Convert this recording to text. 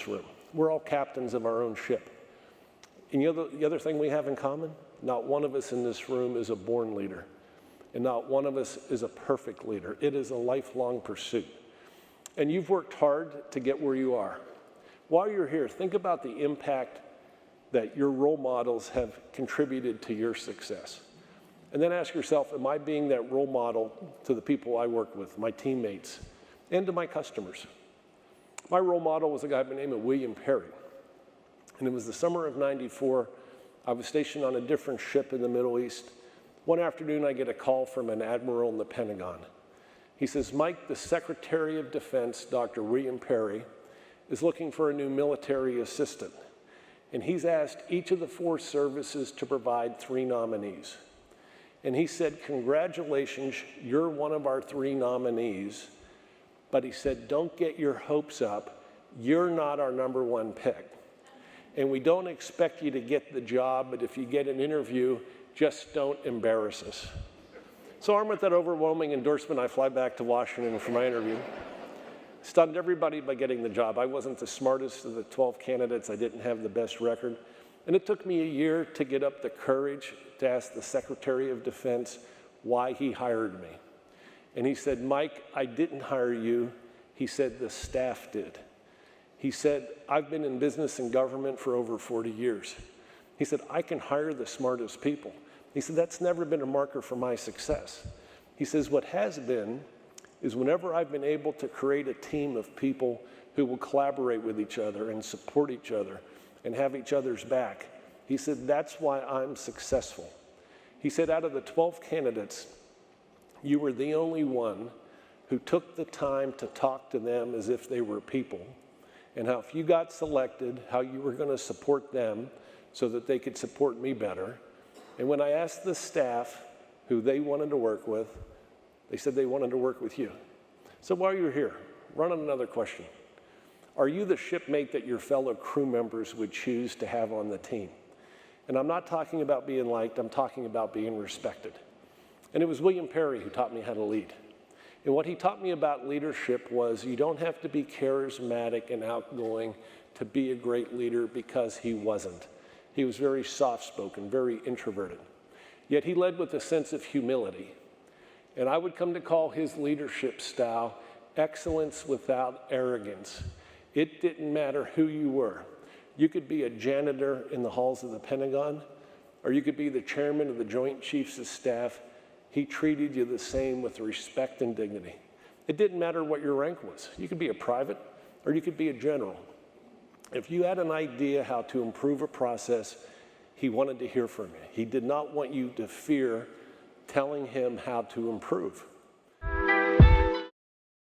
this room. We're all captains of our own ship. And the other thing we have in common, not one of us in this room is a born leader. And not one of us is a perfect leader. It is a lifelong pursuit. And you've worked hard to get where you are. While you're here, think about the impact that your role models have contributed to your success. And then ask yourself, am I being that role model to the people I work with, my teammates, and to my customers? My role model was a guy by the name of William Perry. And it was the summer of '94. I was stationed on a different ship in the Middle East. One afternoon, I get a call from an admiral in the Pentagon. He says, Mike, the Secretary of Defense, Dr. William Perry, is looking for a new military assistant. And he's asked each of the 4 services to provide 3 nominees. And he said, congratulations, you're one of our 3 nominees. But he said, don't get your hopes up. You're not our #1 pick. And we don't expect you to get the job, but if you get an interview, just don't embarrass us. So armed with that overwhelming endorsement, I fly back to Washington for my interview. Stunned everybody by getting the job. I wasn't the smartest of the 12 candidates. I didn't have the best record. And it took me a year to get up the courage to ask the Secretary of Defense why he hired me. And he said, Mike, I didn't hire you. He said, the staff did. He said, I've been in business and government for over 40 years. He said, I can hire the smartest people. He said, that's never been a marker for my success. He says, what has been is whenever I've been able to create a team of people who will collaborate with each other and support each other and have each other's back, he said, that's why I'm successful. He said, out of the 12 candidates, you were the only one who took the time to talk to them as if they were people, and how if you got selected, how you were going to support them so that they could support me better. And when I asked the staff who they wanted to work with, they said they wanted to work with you. So while you're here, run on another question. Are you the shipmate that your fellow crew members would choose to have on the team? And I'm not talking about being liked, I'm talking about being respected. And it was William Perry who taught me how to lead. And what he taught me about leadership was you don't have to be charismatic and outgoing to be a great leader, because he wasn't. He was very soft-spoken, very introverted. Yet he led with a sense of humility. And I would come to call his leadership style excellence without arrogance. It didn't matter who you were. You could be a janitor in the halls of the Pentagon, or you could be the chairman of the Joint Chiefs of Staff. He treated you the same with respect and dignity. It didn't matter what your rank was. You could be a private, or you could be a general. If you had an idea how to improve a process, he wanted to hear from you. He did not want you to fear telling him how to improve.